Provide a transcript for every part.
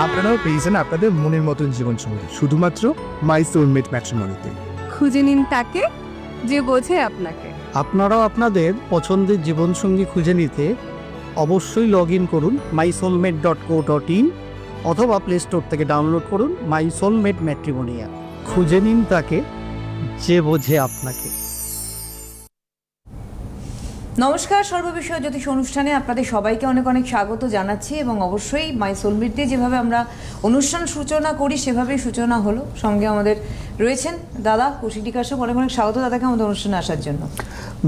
আপনারাও পেয়েছেন আপনাদের মনের মতন জীবনসঙ্গী শুধুমাত্র মাই সোলমেট ম্যাট্রিমনিতে। খুঁজে নিন তাকে যে বোঝে আপনাকে। আপনারাও আপনাদের পছন্দের জীবনসঙ্গী খুঁজে নিতে অবশ্যই লগ ইন করুন mysoulmate.co.in অথবা প্লে স্টোর থেকে ডাউনলোড করুন মাই সোলমেট ম্যাট্রিমোনিয়া। খুঁজে নিন তাকে যে বোঝে আপনাকে। নমস্কার, সর্ববিষয় জ্যোতিষ অনুষ্ঠানে আপনাদের সবাইকে অনেক অনেক স্বাগত জানাচ্ছি এবং অবশ্যই মাই সোলমেট দিয়ে যেভাবে আমরা অনুষ্ঠান সূচনা করি সেভাবেই সূচনা হলো। সঙ্গে আমাদের রয়েছেন দাদা কৌশিক কাশ্যপ। অনেক অনেক স্বাগত দাদাকে আমাদের অনুষ্ঠানে আসার জন্য।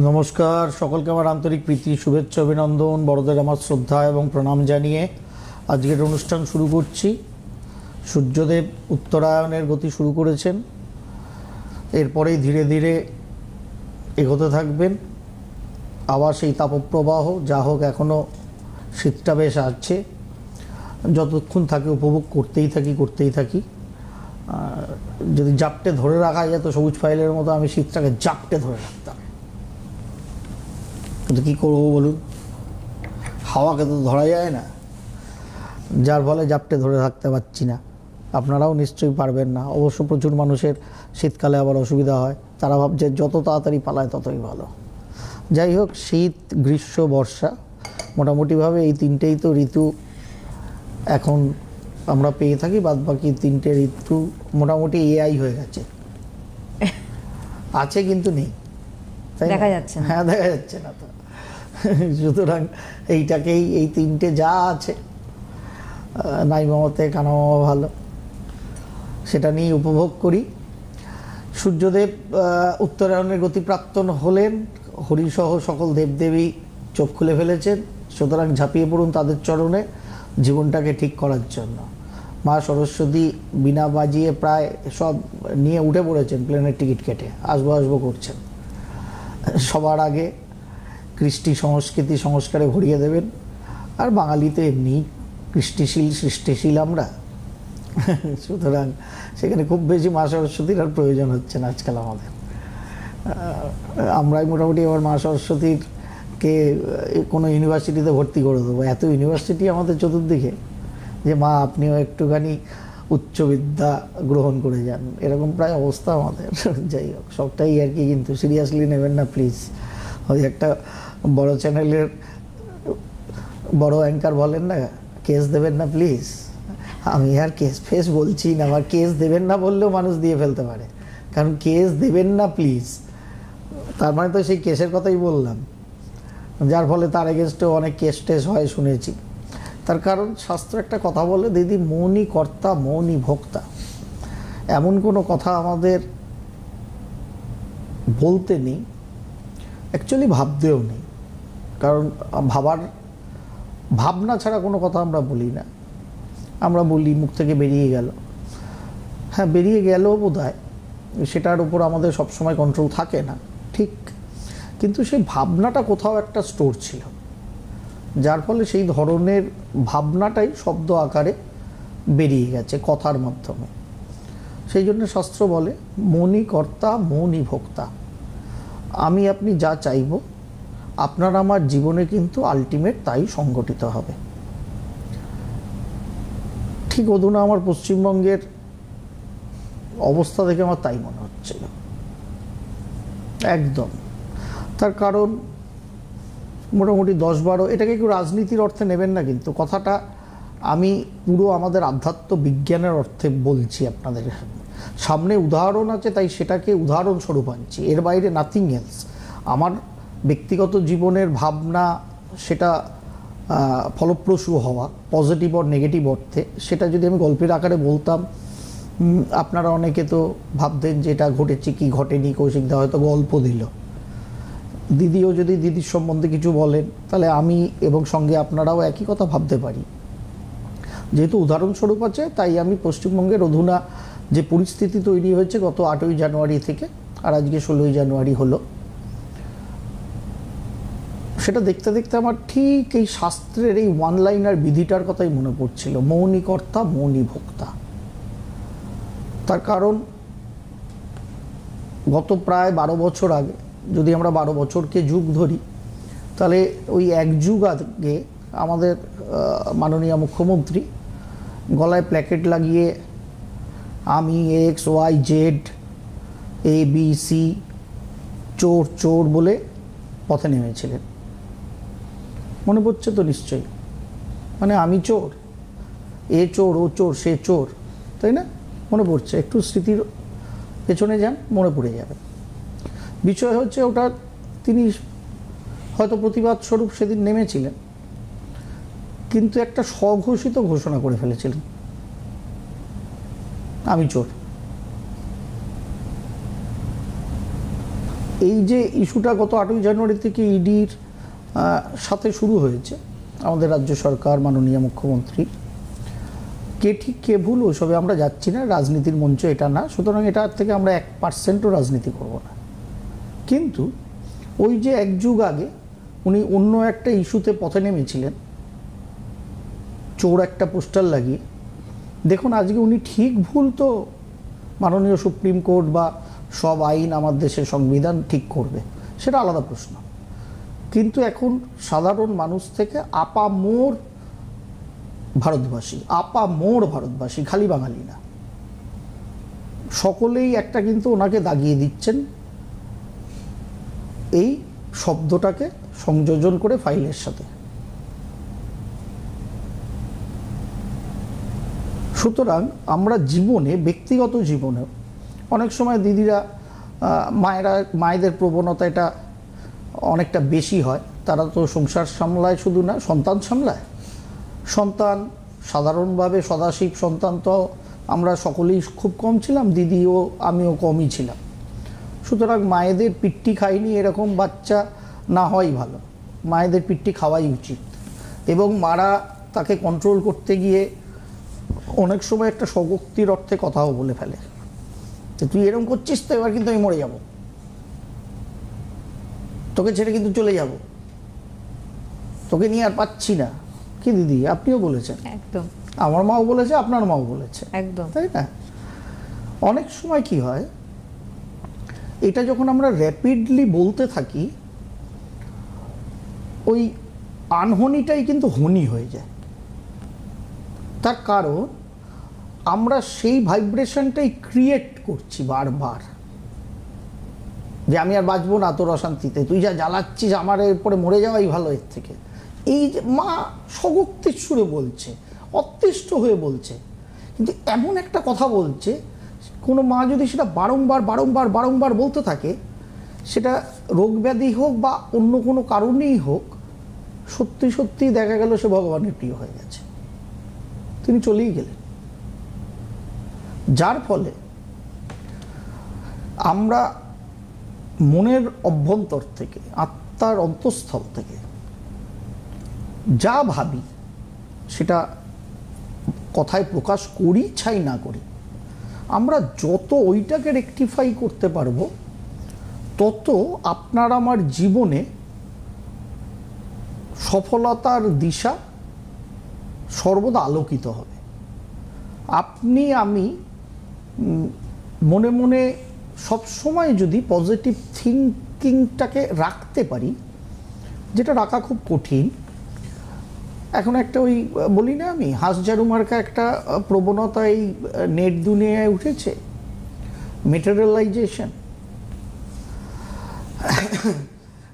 নমস্কার, সকলকে আমার আন্তরিক প্রীতি, শুভেচ্ছা, অভিনন্দন, বড়দের আমার শ্রদ্ধা এবং প্রণাম জানিয়ে আজকের অনুষ্ঠান শুরু করছি। সূর্যদেব উত্তরায়ণের গতি শুরু করেছেন, এরপরেই ধীরে ধীরে এগোতে থাকবেন। আবার সেই তাপপ্রবাহ যা হোক, এখনও শীতটা বেশ আছে, যতক্ষণ থাকে উপভোগ করতেই থাকি। যদি জাপটে ধরে রাখা যেত সবুজ ফাইলের মতো, আমি শীতটাকে জাপটে ধরে রাখতাম, কিন্তু কী করবো বলুন, হাওয়াকে তো ধরা যায় না, যার ফলে জাপটে ধরে থাকতে পারছি না। আপনারাও নিশ্চয়ই পারবেন না। অবশ্য প্রচুর মানুষের শীতকালে আবার অসুবিধা হয়, তারা ভাবছে যত তাড়াতাড়ি পালায় ততই ভালো। যাই হোক, শীত, গ্রীষ্ম, বর্ষা, মোটামুটিভাবে এই তিনটেই তো ঋতু এখন আমরা পেয়ে থাকি। বাদ বাকি তিনটে ঋতু মোটামুটি এআই হয়ে গেছে, আছে কিন্তু নেই, তাই দেখা যাচ্ছে না। হ্যাঁ, দেখা যাচ্ছে না তো। সুতরাং এইটাকেই, এই তিনটে যা আছে, নাই মামাতে কানা মামা ভালো, সেটা নিয়ে উপভোগ করি। সূর্যদেব উত্তরায়ণের গতিপ্রাপ্তন হলেন, হরিসহ সকল দেবদেবী চোখ খুলে ফেলেছেন। সুতরাং ঝাঁপিয়ে পড়ুন তাদের চরণে জীবনটাকে ঠিক করার জন্য। মা সরস্বতী বিনা বাজিয়ে প্রায় সব নিয়ে উঠে পড়েছেন, প্লেনের টিকিট কেটে আসবো করছেন। সবার আগে কৃষ্টি সংস্কৃতি সংস্কারে ভরিয়ে দেবেন। আর বাঙালিতে এমনি কৃষ্টিশীল সৃষ্টিশীল আমরা, সুতরাং সেখানে খুব বেশি মা সরস্বতীর আর প্রয়োজন হচ্ছে না আজকাল আমাদের। আমরাই মোটামুটি এবার মা সরস্বতীরকে কোনো ইউনিভার্সিটিতে ভর্তি করে দেবো। এত ইউনিভার্সিটি আমাদের চতুর্দিকে যে মা আপনিও একটুখানি উচ্চবিদ্যা গ্রহণ করে যান, এরকম প্রায় অবস্থা আমাদের। যাই হোক, সবটাই আর কি, কিন্তু সিরিয়াসলি নেবেন না প্লিজ। ওই একটা বড় চ্যানেলের বড় অ্যাঙ্কার বলেন না, কেস দেবেন না প্লিজ। আমি আর কেস ফেস বলছি না, আমার কেস দেবেন না বললেও মানুষ দিয়ে ফেলতে পারে, কারণ কেস দেবেন না প্লিজ, তার মানে তো সেই কেসের কথাই বললাম, যার ফলে তার এগেনস্টেও অনেক কেস টেস হয় শুনেছি। তার কারণ শাস্ত্র একটা কথা বলে, দিদি মৌনী কর্তা মৌনী ভোক্তা। এমন কোনো কথা আমাদের বলতে নেই, অ্যাকচুয়ালি ভাবতেও নেই, কারণ ভাবনা ছাড়া কোনো কথা আমরা বলি না। আমরা বলি মুখ থেকে বেরিয়ে গেল, হ্যাঁ বেরিয়ে গেলেও বোধ হয় সেটার উপর আমাদের সবসময় কন্ট্রোল থাকে না, ঠিক, কিন্তু সেই ভাবনাটা কোথাও একটা স্টোর ছিল, যার ফলে সেই ধরনের ভাবনাটাই শব্দ আকারে বেরিয়ে গেছে কথার মাধ্যমে। সেই জন্য শাস্ত্র বলে মৌনী কর্তা মৌনী ভোক্তা। আমি আপনি যা চাইব আপনার আমার জীবনে কিন্তু আলটিমেট তাই সংগঠিত হবে। ঠিক অধুনা আমার পশ্চিমবঙ্গের অবস্থা দেখে আমার তাই মনে হচ্ছিল একদম। তার কারণ মোটামুটি 10-12, এটাকে একটু রাজনীতির অর্থে নেবেন না কিন্তু কথাটা, আমি পুরো আমাদের আধ্যাত্ম বিজ্ঞানের অর্থে বলছি আপনাদের সামনে। উদাহরণ আছে তাই সেটাকে উদাহরণস্বরূপ আনছি, এর বাইরে নাথিং এলস। আমার ব্যক্তিগত জীবনের ভাবনা, সেটা ফলপ্রসূ হওয়া, পজিটিভ আর নেগেটিভ অর্থে, সেটা যদি আমি গল্পের আকারে বলতাম, আপনারা অনেকে তো ভাবতেন যে এটা ঘটেছে কি ঘটেনি, কৌশিকদা হয়তো গল্প দিল। দিদিও যদি দিদির সম্বন্ধে কিছু বলেন, তাহলে আমি এবং সঙ্গে আপনারাও একই কথা ভাবতে পারি। যেহেতু উদাহরণস্বরূপ আছে, তাই আমি পশ্চিমবঙ্গের অধুনা যে পরিস্থিতি তৈরি হয়েছে গত 8ই জানুয়ারি থেকে, আর আজকে 16ই জানুয়ারি হলো, সেটা দেখতে দেখতে আমার ঠিক এই শাস্ত্রের এই ওয়ান লাইনার বিধিটার কথাই মনে পড়ছিল, মৌনী কর্তা মৌনী ভোক্তা। তার কারণ গত প্রায় 12 বছর আগে, যদি আমরা 12 বছরকে যুগ ধরি, তাহলে ওই এক যুগ আগে আমাদের মাননীয় মুখ্যমন্ত্রী গলায় প্ল্যাকেট লাগিয়ে আমি XYZ ABC চোর চোর বলে পথে নেমেছিলেন। মনে পড়ছে তো নিশ্চয়ই, মানে আমি চোর, এ চোর, ও চোর, সে চোর, তাই না? মনে পড়ছে, একটু স্মৃতির পেছনে যান, মনে পড়ে যাবে। বিষয় হচ্ছে ওটা তিনি হয়তো প্রতিবাদ স্বরূপ সেদিন নেমেছিলেন, কিন্তু একটা স্বঘোষিত ঘোষণা করে ফেলেছিলেন, আমি চোর। এই যে ইস্যুটা গত 8ই জানুয়ারি থেকে ইডির সাথে শুরু হয়েছে, আমাদের রাজ্য সরকার, মাননীয় মুখ্যমন্ত্রী, কে ঠিক কে ভুল ওইসবে আমরা যাচ্ছি না, রাজনীতির মঞ্চ এটা না, সুতরাং এটার থেকে আমরা 1%ও রাজনীতি করব না। কিন্তু ওই যে এক যুগ আগে উনি অন্য একটা ইস্যুতে পথে নেমেছিলেন, চোর একটা পোস্টার লাগিয়ে, দেখুন আজকে উনি ঠিক ভুল তো মাননীয় সুপ্রিম কোর্ট বা সব আইন আমার দেশের সংবিধান ঠিক করবে, সেটা আলাদা প্রশ্ন। কিন্তু এখন সাধারণ মানুষ থেকে আপামোর ভারতবাসী, আপামোর ভারতবাসী, খালি বাঙালি না, সকলেই একটা কিন্তু ওনাকে দাগিয়ে দিচ্ছেন এই শব্দটাকে সংযোজন করে ফাইলের সাথে। সুতরাং আমরা জীবনে, ব্যক্তিগত জীবনেও অনেক সময় দিদিরা, মায়েদের প্রবণতা এটা অনেকটা বেশি হয়, তারা তো সংসার সামলায় শুধু না, সন্তান সামলায়। সন্তান সাধারণভাবে সদাশিব সন্তান তো আমরা সকলেই খুব কম ছিলাম, দিদিও আমিও কমই ছিলাম। সুতরাং মায়েদের পিট্টি খাইনি এরকম বাচ্চা না হওয়াই ভালো, মায়েদের পিট্টি খাওয়াই উচিত। এবং মারা তাকে কন্ট্রোল করতে গিয়ে অনেক সময় একটা স্বগক্তির অর্থে কথাও বলে ফেলে, তুই এরকম করছিস তো এবার কিন্তু আমি মরে যাব, তোকে ছেড়ে কিন্তু চলে যাব, তোকে নিয়ে আর পাচ্ছি না। কি দিদি, আপনিও বলেছেন, একদম আমার মাও বলেছে, আপনার মাও বলেছে, একদম তাই না? অনেক সময় কি হয়, এটা যখন আমরা র্যাপিডলি বলতে থাকি, ওই আনহনিটাই কিন্তু হনি হয়ে যায়। তার কারণ আমরা সেই ভাইব্রেশনটাই ক্রিয়েট করছি বারবার, যে আমি আর বাঁচবো না তোর অশান্তিতে, তুই যা জ্বালাচ্ছিস, আমার এরপরে মরে যাওয়াই ভালো এর থেকে। এই যে মা স্বগক্তির সুরে বলছে, অতিষ্ঠ হয়ে বলছে, কিন্তু এমন একটা কথা বলছে, কোনো মা যদি সেটা বারংবার বারংবার বারংবার বলতে থাকে, সেটা রোগ ব্যাধি হোক বা অন্য কোনো কারণেই হোক, সত্যি সত্যি দেখা গেল সে ভগবানের প্রিয় হয়ে গেছে, তিনি চলেই গেলেন। যার ফলে আমরা মনের অভ্যন্তর থেকে, আত্মার অন্তঃস্থল থেকে যা ভাবি, সেটা কথায় প্রকাশ করি চাই না করি, আমরা যত ওইটাকে রেকটিফাই করতে পারবো, তত আপনার আমার জীবনে সফলতার দিশা সর্বদা আলোকিত হবে। আপনি আমি মনে মনে সবসময় যদি পজিটিভ থিঙ্কিংটাকে রাখতে পারি, যেটা রাখা খুব কঠিন। এখন একটা ওই বলি না আমি, হাঁস ঝাড়ু মার্কা একটা প্রবণতা এই নেট দুনিয়ায় উঠেছে, মেটেরিয়ালাইজেশন।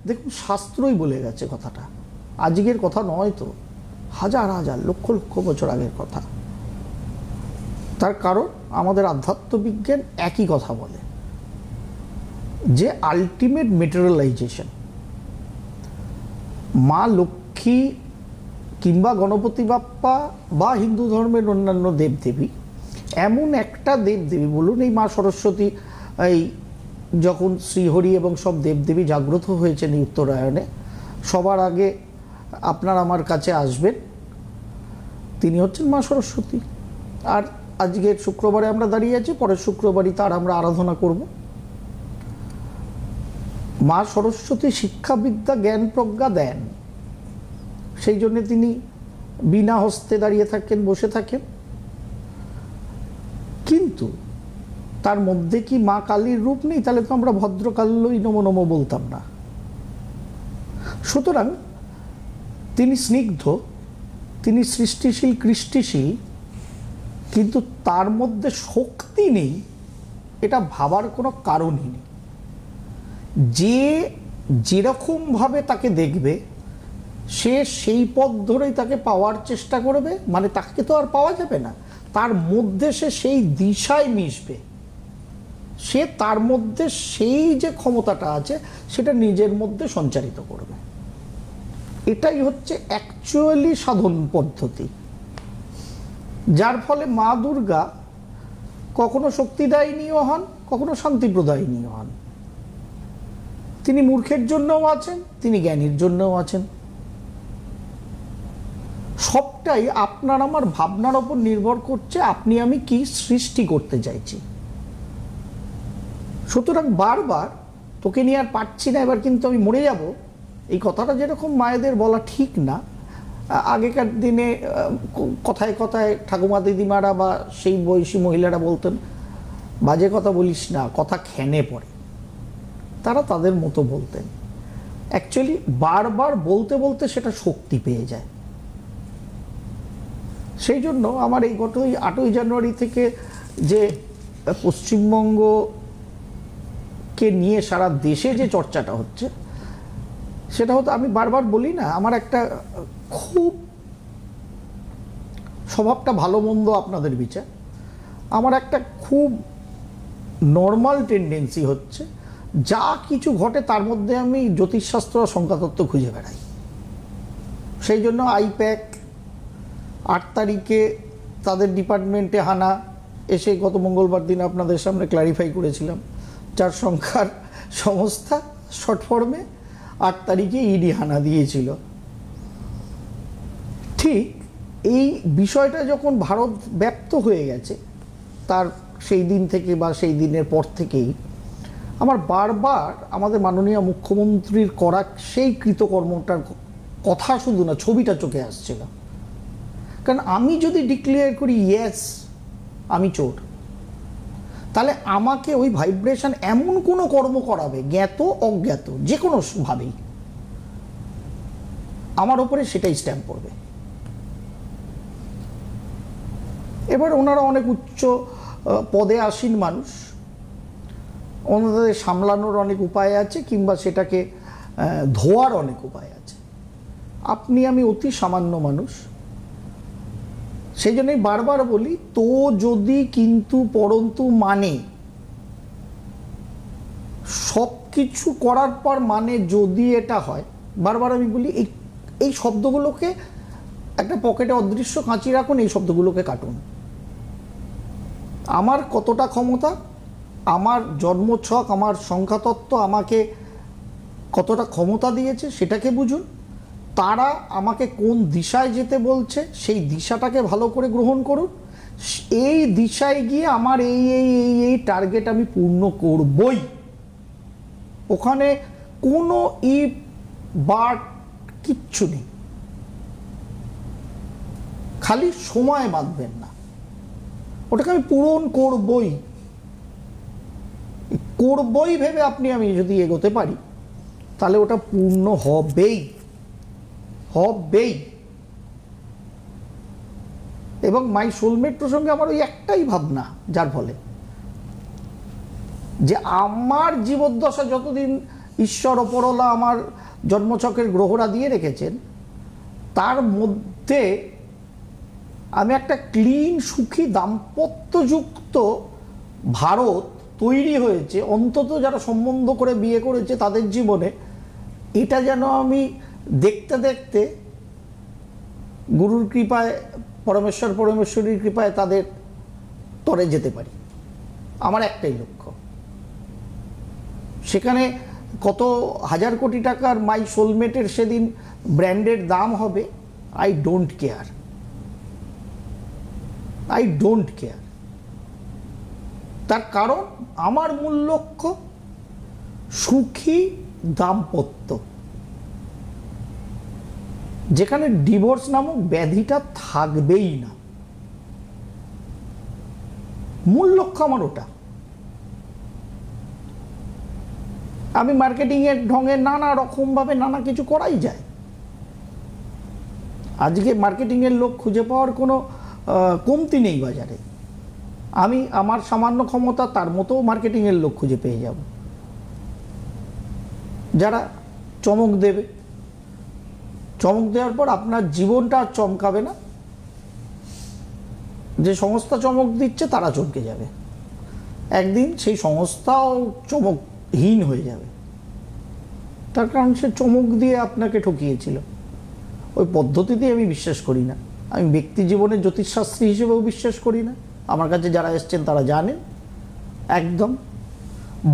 দেখুন শাস্ত্রই বলে গেছে কথাটা, আজকের কথা নয় তো, হাজার হাজার লক্ষ লক্ষ বছর আগের কথা। তার কারণ আমাদের আধ্যাত্মবিজ্ঞান একই কথা বলে, যে আলটিমেট মেটেরিয়ালাইজেশন, মা লক্ষ্মী কিংবা গণপতি বাপ্পা বা হিন্দু ধর্মের অন্যান্য দেবদেবী, এমন একটা দেবদেবী, বলুন এই মা সরস্বতী, এই যখন শ্রীহরি এবং সব দেবদেবী জাগ্রত হয়েছেন এই উত্তরায়ণে, সবার আগে আপনার আমার কাছে আসবেন তিনি হচ্ছেন মা সরস্বতী। আর আজকের শুক্রবারে আমরা দাঁড়িয়ে আছি, পরের শুক্রবারই তার আমরা আরাধনা করব। মা সরস্বতী শিক্ষাবিদ্যা জ্ঞান প্রজ্ঞা দেন, সেই জন্য তিনি বিনা হস্তে দাঁড়িয়ে থাকেন, বসে থাকেন। কিন্তু তার মধ্যে কি মা কালীর রূপ নেই? তাহলে তো আমরা ভদ্রকাল্যই নমো নমো বলতাম না। সুতরাং তিনি স্নিগ্ধ, তিনি সৃষ্টিশীল, কৃষ্টিশীল, কিন্তু তার মধ্যে শক্তি নেই এটা ভাবার কোনো কারণই নেই। যে যেরকমভাবে তাকে দেখবে সে সেই পথ ধরেই তাকে পাওয়ার চেষ্টা করবে, মানে তাকে তো আর পাওয়া যাবে না, তার মধ্যে সে সেই দিশায় মিশবে, সে তার মধ্যে সেই যে ক্ষমতাটা আছে সেটা নিজের মধ্যে সঞ্চারিত করবে। এটাই হচ্ছে অ্যাকচুয়ালি সাধন পদ্ধতি, যার ফলে মা দুর্গা কখনো শক্তিদায়িনীও হন, কখনো শান্তিপ্রদায়িনীও হন। তিনি মূর্খের জন্যও আছেন, তিনি জ্ঞানীর জন্যও আছেন। সবটাই আপনার আমার ভাবনার ওপর নির্ভর করছে আপনি আমি কি সৃষ্টি করতে চাইছি। সুতরাং বারবার তোকে নিয়ে আর পারছি না, এবার কিন্তু আমি মরে যাব, এই কথাটা যেরকম মায়েদের বলা ঠিক না। আগেকার দিনে কথায় কথায় ঠাকুমা দিদিমারা বা সেই বয়সী মহিলারা বলতেন, বাজে কথা বলিস না, কথা খেনে পড়ে। তারা তাদের মতো বলতেন। অ্যাকচুয়ালি বারবার বলতে বলতে সেটা শক্তি পেয়ে যায়। সেই জন্য আমার এই গত 8ই জানুয়ারি থেকে যে পশ্চিমবঙ্গকে নিয়ে সারা দেশে যে চর্চাটা হচ্ছে, সেটা হতো, আমি বারবার বলি না, আমার একটা খুব স্বভাবটা ভালো মন্দ আপনাদের বিচার, আমার একটা খুব নর্মাল টেন্ডেন্সি হচ্ছে যা কিছু ঘটে তার মধ্যে আমি জ্যোতিষশাস্ত্র আর সংখ্যাতত্ত্ব খুঁজে বেড়াই। সেই জন্য আইপ্যাক 8 তারিখে তাদের ডিপার্টমেন্টে হানা এসে গত মঙ্গলবার দিন আপনাদের সামনে ক্লারিফাই করেছিলাম, 4 সংখ্যার সংস্থা শর্ট ফর্মে 8 তারিখে ইডি হানা দিয়েছিল। ঠিক এই বিষয়টা যখন ভারত ব্যাপ্ত হয়ে গেছে, তার সেই দিন থেকে বা সেই দিনের পর থেকেই আমার বারবার আমাদের মাননীয় মুখ্যমন্ত্রীর করা সেই কৃতকর্মটার কথা শুধু না, ছবিটা চোখে আসছিল। কারণ আমি যদি ডিক্লেয়ার করি ইয়েস আমি চোর, তাহলে আমাকে ওই ভাইব্রেশন এমন কোনো কর্ম করাবে, জ্ঞাত অজ্ঞাত যে কোনো ভাবেই, আমার ওপরে সেটাই স্ট্যাম্প পড়বে। এবার ওনারা অনেক উচ্চ পদে আসীন মানুষ, ওনাদের সামলানোর অনেক উপায় আছে, কিংবা সেটাকে ধোয়ার অনেক উপায় আছে। আপনি আমি অতি সামান্য মানুষ, সেই জন্যই বারবার বলি, তো যদি কিন্তু পরন্তু মানে, সব কিছু করার পর মানে যদি এটা হয়, বারবার আমি বলি এই শব্দগুলোকে একটা পকেটে অদৃশ্য কাঁচি রাখুন, এই শব্দগুলোকে কাটুন। আমার কতটা ক্ষমতা, আমার জন্মছক, আমার সংখ্যাতত্ত্ব আমাকে কতটা ক্ষমতা দিয়েছে সেটাকে বুঝুন। তারা আমাকে কোন দিশায় যেতে বলছে সেই দিশাটাকে ভালো করে গ্রহণ করুন। এই দিশায় গিয়ে আমার এই এই এই এই টার্গেট আমি পূর্ণ করবই। ওখানে কোনো ইফ বাট কিচ্ছু নেই। খালি সময় বাঁধবেন না, ওটাকে আমি পূরণ করবই করবই ভেবে আপনি আমি যদি এগোতে পারি, তাহলে ওটা পূর্ণ হবেই হবেই। এবং মাই সোলমেট প্রসঙ্গে আমার ওই একটাই ভাবনা, যার ফলে যে আমার জীবদ্দশা যতদিন ঈশ্বর ওপরওয়ালা আমার জন্মছকের গ্রহরা দিয়ে রেখেছেন, তার মধ্যে আমি একটা ক্লিন সুখী দাম্পত্যযুক্ত ভারত তৈরি হয়েছে, অন্তত যারা সম্বন্ধ করে বিয়ে করেছে তাদের জীবনে, এটা যেন আমি দেখতে দেখতে গুরুর কৃপায়, পরমেশ্বরীর কৃপায় তাদের তরে যেতে পারি। আমার একটাই লক্ষ্য। সেখানে কত হাজার কোটি টাকার মাই সোলমেটের সেদিন ব্র্যান্ডের দাম হবে, আই ডোন্ট কেয়ার। তার কারণ আমার মূল লক্ষ্য সুখী দাম্পত্য, যেখানে ডিভোর্স নামক ব্যাধিটা থাকবেই না। মূল লক্ষ্য আমার ওটা। আমি মার্কেটিংয়ের ঢঙে নানা রকমভাবে নানা কিছু করাই যায়। আজকে মার্কেটিংয়ের লোক খুঁজে পাওয়ার কোনো কমতি নেই বাজারে। আমি আমার সামান্য ক্ষমতা তার মতো মার্কেটিংয়ের লোক খুঁজে পেয়ে যাব, যারা চমক দেবে। চমক দেওয়ার পর আপনার জীবনটা আর চমকাবে না, যে সংস্থা চমক দিচ্ছে তারা চমকে যাবে, একদিন সেই সংস্থাও চমকহীন হয়ে যাবে। তার কারণ সে চমক দিয়ে আপনাকে ঠকিয়েছিল। ওই পদ্ধতিতে আমি বিশ্বাস করি না। আমি ব্যক্তি জীবনে জ্যোতিষশাস্ত্রী হিসেবেও বিশ্বাস করি না। আমার কাছে যারা এসছেন তারা জানেন, একদম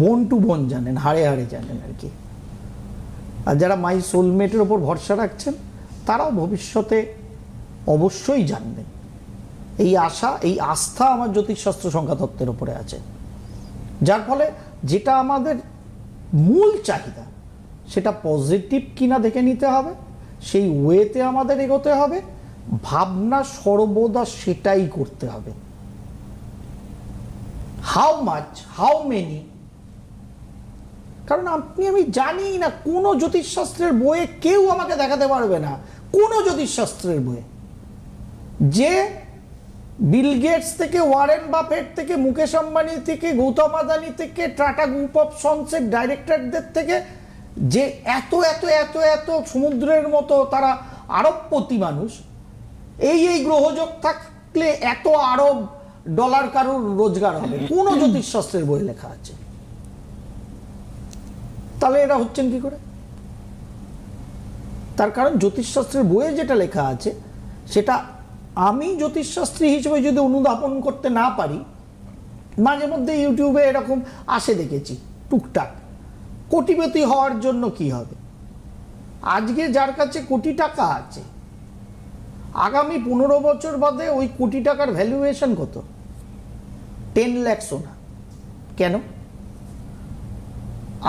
বোন টু বোন জানেন, হাড়ে হাড়ে জানেন আর কি। আর যারা মাই সোলমেটের ওপর ভরসা রাখছেন তারাও ভবিষ্যতে অবশ্যই জানবেন। এই আশা, এই আস্থা আমার জ্যোতিষশাস্ত্র সংখ্যাতত্ত্বের ওপরে আছে, যার ফলে যেটা আমাদের মূল চাহিদা সেটা পজিটিভ কিনা দেখে নিতে হবে, সেই ওয়েতে আমাদের এগোতে হবে, ভাবনা সর্বদা সেটাই করতে হবে। হাউ মাচ, হাউ মেনি, কারণ আমি জানি না, কোনো জ্যোতিষশাস্ত্রের বইয়ে কেউ আমাকে দেখাতে পারবে না, কোনো জ্যোতিষশাস্ত্রের বইয়ে, যে বিল গেটস থেকে, ওয়ারেন বাফেট থেকে, মুকেশ আম্বানি থেকে, গৌতম আদানি থেকে, টাটা গ্রুপ অফ সন্সের ডাইরেক্টরদের থেকে, যে এত এত এত এত সমুদ্রের মতো তারা আরবপতি মানুষ, এই গ্রহযোগ থাকলে এত আরব ডলার কারোর রোজগার হবে, কোনো জ্যোতিষশাস্ত্রের বই লেখা আছে? তাহলে এরা হচ্ছেন কি করে? তার কারণ জ্যোতিষশাস্ত্রের বইয়ে যেটা লেখা আছে সেটা আমি জ্যোতিষশাস্ত্রী হিসেবে যদি অনুধাবন করতে না পারি, মাঝে মধ্যে ইউটিউবে এরকম আসে দেখেছি টুকটাক, কোটিপতি হওয়ার জন্য কি হবে। আজকে যার কাছে কোটি টাকা আছে, আগামী 15 বছর বাদে ওই কোটি টাকার ভ্যালুয়েশন কত? 10 লাখ সোনা। কেন?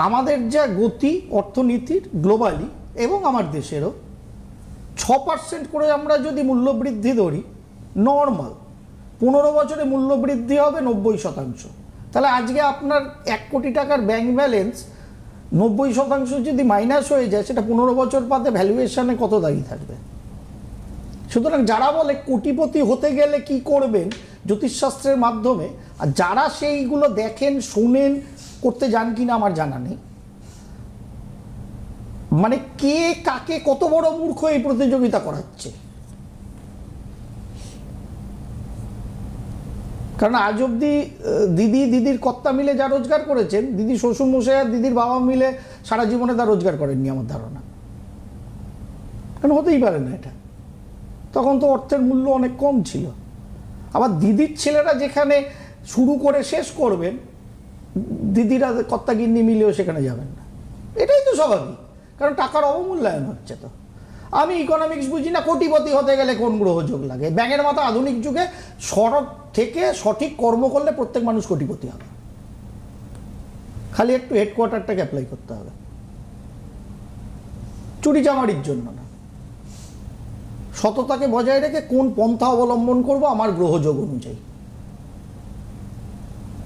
আমাদের যা গতি অর্থনীতির গ্লোবালি এবং আমার দেশেরও, 6% করে আমরা যদি মূল্যবৃদ্ধি ধরি নর্মাল, 15 বছরে মূল্যবৃদ্ধি হবে 90%। তাহলে আজকে আপনার 1 কোটি টাকার ব্যাংক ব্যালেন্স 90% যদি মাইনাস হয়ে যায়, সেটা 15 বছর বাদে ভ্যালুয়েশনে কত দাঁড়িয়ে থাকবে? সুতরাং যারা বলে কোটিপতি হতে গেলে কি করবেন জ্যোতিষশাস্ত্রের মাধ্যমে, আর যারা সেইগুলো দেখেন, শুনেন, করতে যান কিনা আমার জানা নেই। মানে কে কাকে কত বড় মূর্খ এই প্রতিযোগিতা করাচ্ছে। কারণ আজ অব্দি দিদির কর্তা মিলে যা রোজগার করেছেন, দিদি শ্বশুরমশাই আর দিদির বাবা মিলে সারা জীবনে তা রোজগার করেননি আমার ধারণা। কারণ হতেই পারে না এটা, তখন তো অর্থের মূল্য অনেক কম ছিল। আবার দিদির ছেলেরা যেখানে শুরু করে শেষ করবেন, দিদিরা কর্তাগিন্নি মিলেও সেখানে যাবেন না। এটাই তো স্বাভাবিক, কারণ টাকার অবমূল্যায়ন হচ্ছে। তো আমি ইকোনমিক্স বুঝি না, কোটিপতি হতে গেলে কোন গ্রহযোগ লাগে? ব্যাঙের মাথা আধুনিক যুগে সড়ক থেকে সঠিক কর্ম করলে প্রত্যেক মানুষ কোটিপতি হবে, খালি একটু হেডকোয়ার্টারটাকে অ্যাপ্লাই করতে হবে, চুরি চামারির জন্য না। সততাকে বজায় রেখে কোন পন্থা অবলম্বন করব আমার গ্রহযোগ অনুযায়ী,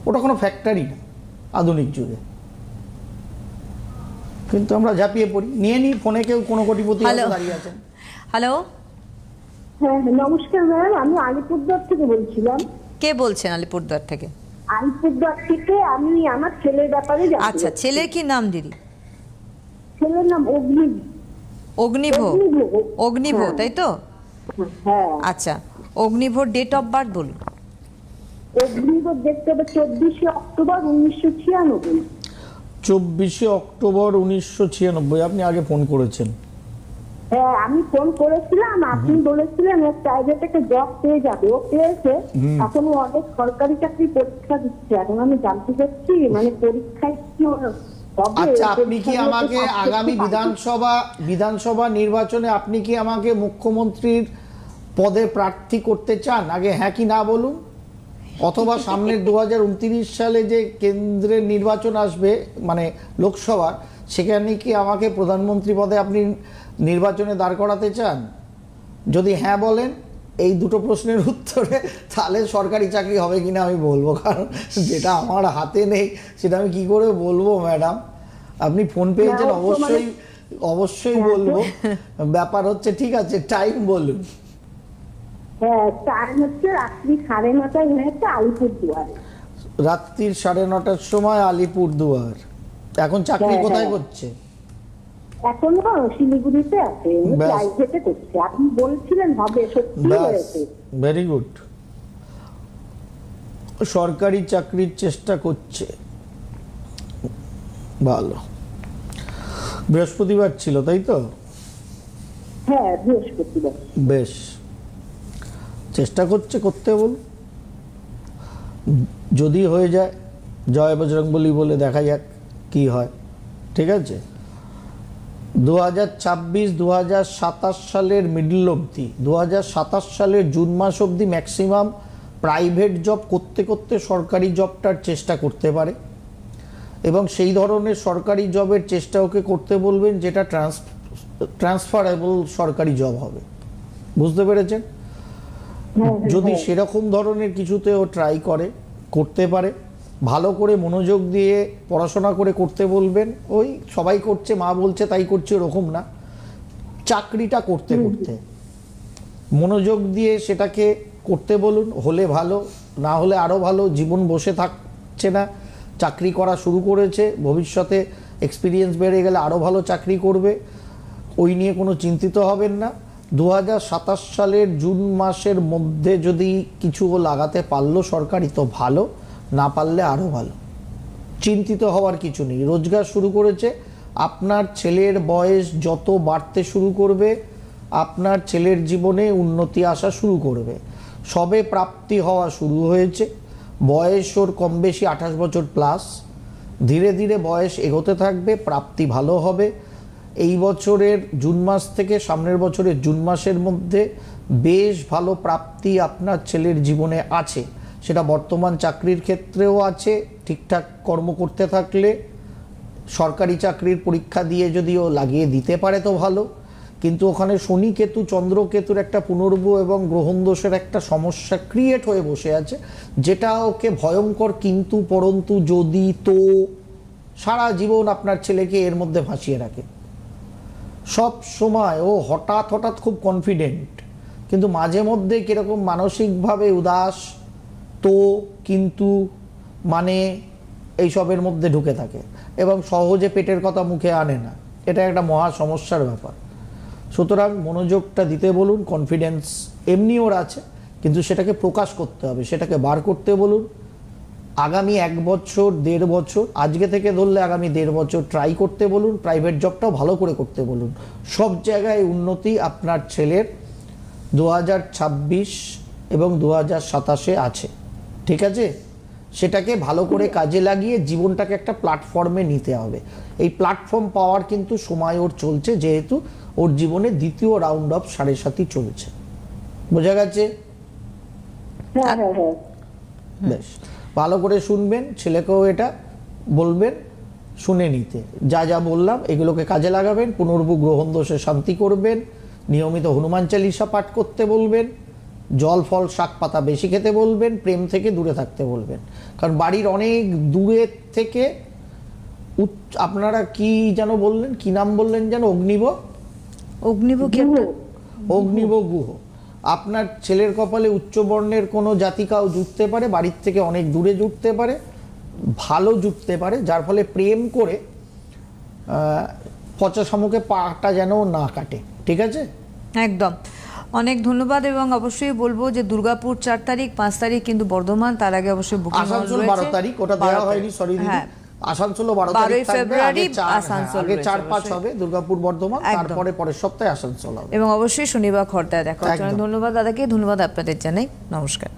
ওটা কোনো ফ্যাক্টরি না আধুনিক যুগে। কিন্তু আমরা ঝাঁপিয়ে পড়ি, নিয়ে নিই ফোনে কেউ কোনো কোটিপতি দাঁড়িয়ে আছেন। হ্যালো, হ্যাঁ নমস্কার ম্যাম, আমি আলিপুরদুয়ার থেকে বলছিলাম। কে বলছেন আলিপুরদুয়ার থেকে? আলিপুরদুয়ার থেকে আমি আমার ছেলের ব্যাপারে জানতে আচ্ছা, ছেলের কি নাম দিদি? ছেলের নাম অগ্নিভ। অগ্নিভ, তাই তো? হ্যাঁ। আচ্ছা, অগ্নিভোর ডেট অফ বার্থ বলুন। অগ্নিভ দেখতে হবে 24শে অক্টোবর 1996। 24শে অক্টোবর 1996। আপনি আগে ফোন করেছেন? হ্যাঁ, আমি ফোন করেছিলাম, আপনি বলেছিলেন ও প্রাইভেট একটা জব পেয়ে যাবে। ও পেয়েছে, এখন ও অনেক সরকারি চাকরি পরীক্ষা দিচ্ছে। এখন আমি জানতে চাচ্ছি মানে পরীক্ষায় কি হবে? আচ্ছা, আপনি কি আমাকে আগামী বিধানসভা নির্বাচনে আপনি কি আমাকে মুখ্যমন্ত্রীর পদে প্রার্থী করতে চান? আগে হ্যাঁ কি না বলুন। অথবা সামনের 2029 সালে যে কেন্দ্রের নির্বাচন আসবে, মানে লোকসভার, সেখানে কি আমাকে প্রধানমন্ত্রী পদে আপনি নির্বাচনে দাঁড় করাতে চান? যদি হ্যাঁ বলেন এই দুটো প্রশ্নের উত্তরে, তাহলে সরকারি চাকরি হবে কিনা আমি বলবো। কারণ যেটা আমার হাতে নেই সেটা আমি কি করে বলবো ম্যাডাম? আপনি ফোন পেয়েছেন, অবশ্যই বলবো। ব্যাপার হচ্ছে, ঠিক আছে টাইম বলুন। হ্যাঁ, টাইম হচ্ছে রাত্রি 9:30 হয়েছে আলিপুরদুয়ারে। রাত্রির 9:30টার সময় আলিপুরদুয়ার। এখন চাকরি হ্যাঁ, কোথায় হ্যাঁ। করছে? এখনো শিলিগুড়িতে আছে, ব্যাস। প্রাইভেটে করছে। আপনি বলছিলেন হবে, সত্যি ব্যাস, হয়েছে। Very good. সরকারি চাকরির চেষ্টা করছে, ভালো। বৃহস্পতিবার ছিল তাই তো? হ্যাঁ, বৃহস্পতিবার। বেশ, চেষ্টা করছে, করতে বল। যদি হয়ে যায় জয় বজরংবলী বলে দেখা যাক কি হয়। ঠিক আছে, 2026-2027 সালের মিডল অবধি, 2027 সালের জুন মাস অবধি ম্যাক্সিমাম প্রাইভেট জব করতে করতে সরকারি জবটার চেষ্টা করতে পারে, এবং সেই ধরনের সরকারি জবের চেষ্টা ওকে করতে বলবেন যেটা ট্রান্সফারেবল সরকারি জব হবে। বুঝতে পেরেছেন? যদি সেরকম ধরনের কিছুতে ও ট্রাই করতে পারে, ভালো করে মনোযোগ দিয়ে পড়াশোনা করে করতে বলবেন। ওই সবাই করছে, মা বলছে তাই করছে ওরকম না, চাকরিটা করতে করতে মনোযোগ দিয়ে সেটাকে করতে বলুন। হলে ভালো, না হলে আরও ভালো। জীবন বসে থাকছে না, চাকরি করা শুরু করেছে, ভবিষ্যতে এক্সপিরিয়েন্স বেড়ে গেলে আরও ভালো চাকরি করবে, ওই নিয়ে কোনো চিন্তিত হবেন না। 2027 সালের জুন মাসের মধ্যে যদি কিছু ও লাগাতে পারলো সরকারি তো ভালো, না পারলে আরও ভালো। চিন্তিত হওয়ার কিছু নেই। রোজগার শুরু করেছে, আপনার ছেলের বয়স যত বাড়তে শুরু করবে আপনার ছেলের জীবনে উন্নতি আসা শুরু করবে। সবে প্রাপ্তি হওয়া শুরু হয়েছে, বয়স ওর কম বেশি 28 বছর প্লাস। ধীরে ধীরে বয়স এগোতে থাকবে, প্রাপ্তি ভালো হবে। এই বছরের জুন মাস থেকে সামনের বছরের জুন মাসের মধ্যে বেশ ভালো প্রাপ্তি আপনার ছেলের জীবনে আছে। সেটা বর্তমান চাকরির ক্ষেত্রেও আছে, ঠিকঠাক কর্ম করতে থাকলে। সরকারি চাকরির পরীক্ষা দিয়ে যদি ও লাগিয়ে দিতে পারে তো ভালো, কিন্তু ওখানে শনি কেতু চন্দ্র কেতুর একটা পুনর্ব এবং গ্রহণ দোষের একটা সমস্যা ক্রিয়েট হয়ে বসে আছে, যেটা ওকে ভয়ঙ্কর কিন্তু পরন্তু যদি তো সারা জীবন আপনার ছেলেকে এর মধ্যে ভাসিয়ে রাখে। সব সময় ও হঠাৎ হঠাৎ খুব কনফিডেন্ট, কিন্তু মাঝে মধ্যে কীরকম মানসিকভাবে উদাস, তো কিন্তু মানে এইসবের মধ্যে ঢুকে থাকে এবং সহজে পেটের কথা মুখে আনে না। এটা একটা মহা সমস্যার ব্যাপার। সুতরাং মনোযোগটা দিতে বলুন। কনফিডেন্স এমনি ওর আছে, কিন্তু সেটাকে প্রকাশ করতে হবে, সেটাকে বার করতে বলুন। আগামী 1 বছর 1.5 বছর, আজকে থেকে ধরলে আগামী 1.5 বছর ট্রাই করতে বলুন। প্রাইভেট জবটাও ভালো করে করতে বলুন। সব জায়গায় উন্নতি আপনার ছেলের 2026 এবং 2027 আছে। ঠিক আছে, সেটাকে ভালো করে কাজে লাগিয়ে জীবনটাকে একটা প্ল্যাটফর্মে নিতে হবে। এই প্ল্যাটফর্ম পাওয়ার কিন্তু সময় ওর চলছে, যেহেতু ওর জীবনে দ্বিতীয় রাউন্ড অফ 7.5 চলছে। বোঝা গেছে? হ্যাঁ হ্যাঁ হ্যাঁ। বেশ, ভালো করে শুনবেন, ছেলেকেও এটা বলবেন শুনে নিতে। যা যা বললাম এগুলোকে কাজে লাগাবেন। পুনর্বু গ্রহণ দোষে শান্তি করবেন, নিয়মিত হনুমান চালিসা পাঠ করতে বলবেন, জল ফল শাক পাতা বেশি খেতে বলবেন, প্রেম থেকে দূরে থাকতে বলবেন। কারণ বাড়ির অনেক দূরের থেকে আপনারা কি যেন বললেন, কি নাম বললেন যেন? অগ্নিব গুহ। আপনার ছেলের কপালে উচ্চবর্ণের কোনো জাতিকাও জুটতে পারে, বাড়ির থেকে অনেক দূরে জুটতে পারে, ভালো জুটতে পারে, যার ফলে প্রেম করে পচা শামুকে পাটা যেন না কাটে। ঠিক আছে, একদম। অনেক ধন্যবাদ, এবং অবশ্যই বলবো যে দুর্গাপুর 4 তারিখ, 5 তারিখ কিন্তু বর্ধমান, তার আগে অবশ্যই বুকিং আসানসোল 12 তারিখ, ওটা দেওয়া হয়নি, সরি দিদি। আসানসোলও 12 তারিখ থাকবে, ফেব্রুয়ারি আসানসোল আগে 4-5 হবে দুর্গাপুর বর্ধমান, তারপরে পরের সপ্তাহে আসানসোল হবে। এবং অবশ্যই শনিবার খড়দায় দেখা হচ্ছে। একদম। ধন্যবাদ দাদাকে, ধন্যবাদ আপনাদের জানাই, নমস্কার।